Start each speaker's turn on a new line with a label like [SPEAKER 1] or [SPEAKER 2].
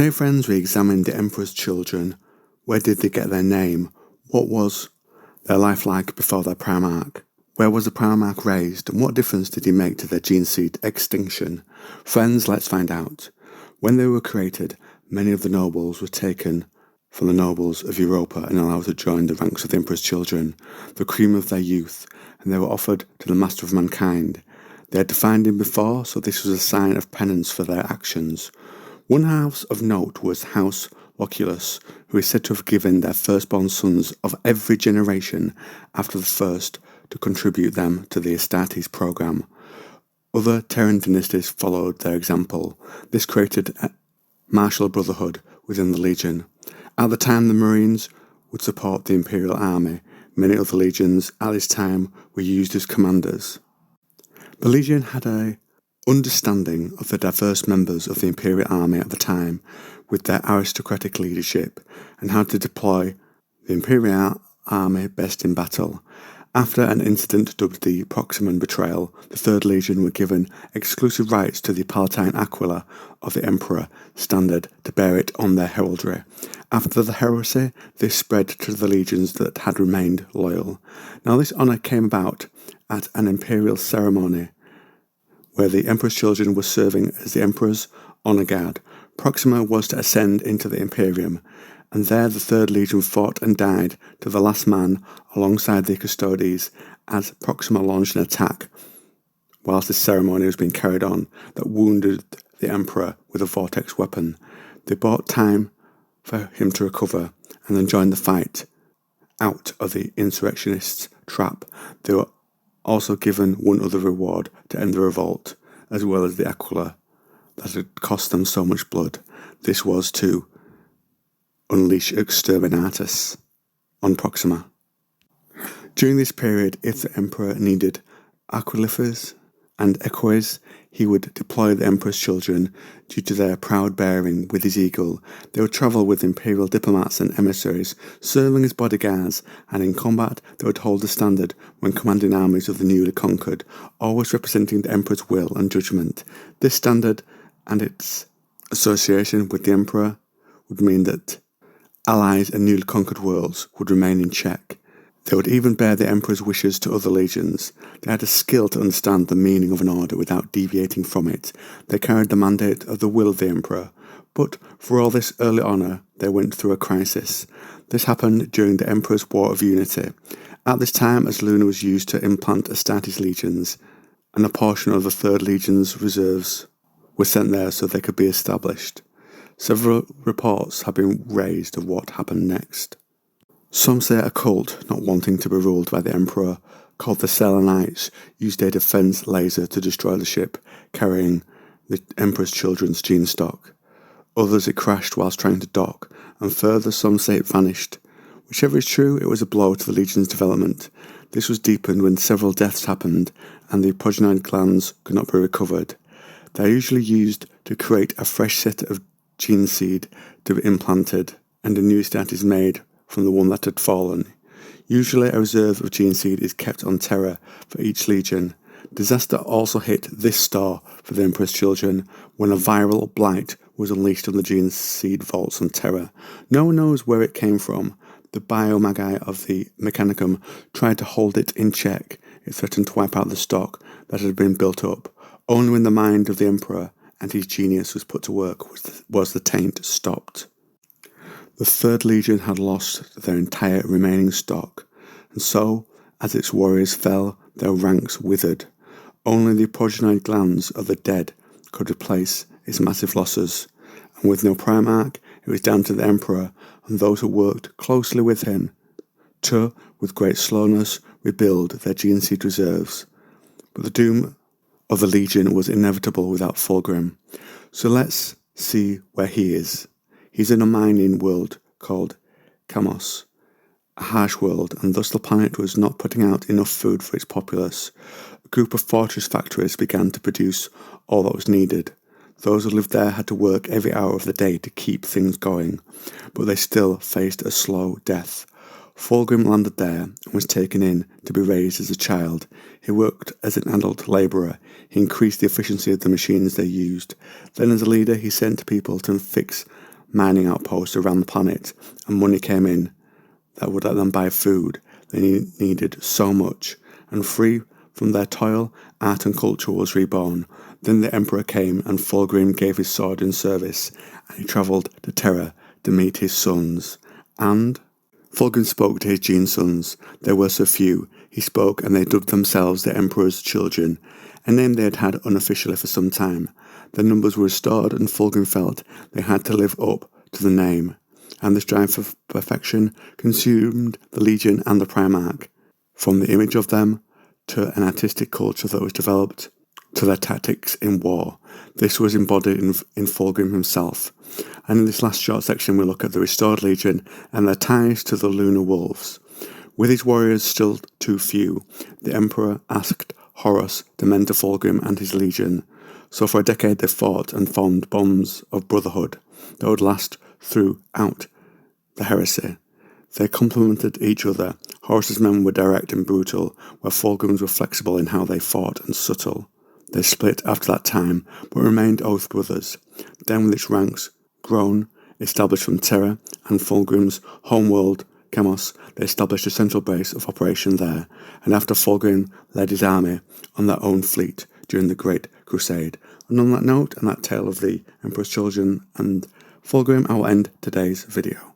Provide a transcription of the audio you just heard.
[SPEAKER 1] Today, friends, we examine the Emperor's children. Where did they get their name? What was their life like before their Primarch? Where was the Primarch raised, and what difference did he make to their gene seed extinction? Friends, let's find out. When they were created, many of the nobles were taken from the nobles of Europa and allowed to join the ranks of the Emperor's children, the cream of their youth, and they were offered to the master of mankind. They had defined him before, so this was a sign of penance for their actions. One house of note was House Loculus, who is said to have given their firstborn sons of every generation after the first to contribute them to the Astartes program. Other Terran dynasties followed their example. This created a martial brotherhood within the legion. At the time, the Marines would support the Imperial Army. Many other legions at this time were used as commanders. The legion had an understanding of the diverse members of the Imperial Army at the time, with their aristocratic leadership, and how to deploy the Imperial Army best in battle. After an incident dubbed the Proximan Betrayal, the 3rd Legion were given exclusive rights to the Palatine Aquila of the Emperor standard to bear it on their heraldry. After the heresy, this spread to the legions that had remained loyal. Now this honour came about at an imperial ceremony where the Emperor's children were serving as the Emperor's honour guard. Proxima was to ascend into the Imperium, and there the 3rd Legion fought and died to the last man alongside the Custodes as Proxima launched an attack whilst this ceremony was being carried on that wounded the Emperor with a vortex weapon. They bought time for him to recover and then joined the fight out of the insurrectionists' trap. They were also given one other reward to end the revolt, as well as the Aquila that had cost them so much blood. This was to unleash exterminatus on Proxima. During this period, if the Emperor needed aquilifers and equers, he would deploy the Emperor's children. Due to their proud bearing with his eagle, they would travel with imperial diplomats and emissaries, serving as bodyguards, and in combat they would hold the standard when commanding armies of the newly conquered, always representing the Emperor's will and judgment. This standard and its association with the Emperor would mean that allies and newly conquered worlds would remain in check. They would even bear the Emperor's wishes to other legions. They had a skill to understand the meaning of an order without deviating from it. They carried the mandate of the will of the Emperor. But for all this early honour, they went through a crisis. This happened during the Emperor's War of Unity. At this time, as Luna was used to implant Astartes legions, and a portion of the 3rd Legion's reserves were sent there so they could be established. Several reports have been raised of what happened next. Some say a cult, not wanting to be ruled by the Emperor, called the Selenites, used a defense laser to destroy the ship carrying the Emperor's children's gene stock. Others it crashed whilst trying to dock, and further some say it vanished. Whichever is true, it was a blow to the Legion's development. This was deepened when several deaths happened and the progenoid glands could not be recovered. They are usually used to create a fresh set of gene seed to be implanted, and a new start is made from the one that had fallen. Usually a reserve of gene seed is kept on Terra for each legion. Disaster also hit this store for the Emperor's children when a viral blight was unleashed on the gene seed vaults on Terra. No one knows where it came from. The biomagi of the Mechanicum tried to hold it in check. It threatened to wipe out the stock that had been built up. Only when the mind of the Emperor and his genius was put to work was the taint stopped. The 3rd Legion had lost their entire remaining stock, and so, as its warriors fell, their ranks withered. Only the progenoid glands of the dead could replace its massive losses, and with no Primarch, it was down to the Emperor and those who worked closely with him to, with great slowness, rebuild their gene seed reserves. But the doom of the Legion was inevitable without Fulgrim. So let's see where he is. He's in a mining world called Kamos, a harsh world, and thus the planet was not putting out enough food for its populace. A group of fortress factories began to produce all that was needed. Those who lived there had to work every hour of the day to keep things going, but they still faced a slow death. Fulgrim landed there and was taken in to be raised as a child. He worked as an adult labourer. He increased the efficiency of the machines they used. Then as a leader, he sent people to fix mining outposts around the planet, and money came in that would let them buy food they needed so much, and free from their toil, art and culture was reborn. Then the Emperor came, and Fulgrim gave his sword in service, and he travelled to Terra to meet his sons. And Fulgrim spoke to his Gene sons. There were so few. He spoke, and they dubbed themselves the Emperor's children, a name they had had unofficially for some time. Their numbers were restored, and Fulgrim felt they had to live up to the name, and the strive for perfection consumed the Legion and the Primarch. From the image of them to an artistic culture that was developed, to their tactics in war. This was embodied in Fulgrim himself. And in this last short section we look at the restored Legion and their ties to the Lunar Wolves. With his warriors still too few, the Emperor asked Horus to mentor Fulgrim and his Legion. So for a decade they fought and formed bonds of brotherhood that would last throughout the heresy. They complemented each other. Horus's men were direct and brutal, where Fulgrim's were flexible in how they fought and subtle. They split after that time, but remained oath brothers. Then with its ranks grown, established from Terra and Fulgrim's homeworld, Chemos, they established a central base of operation there, and after Fulgrim led his army on their own fleet during the Great Crusade. And on that note, and that tale of the Emperor's children and Fulgrim, I will end today's video.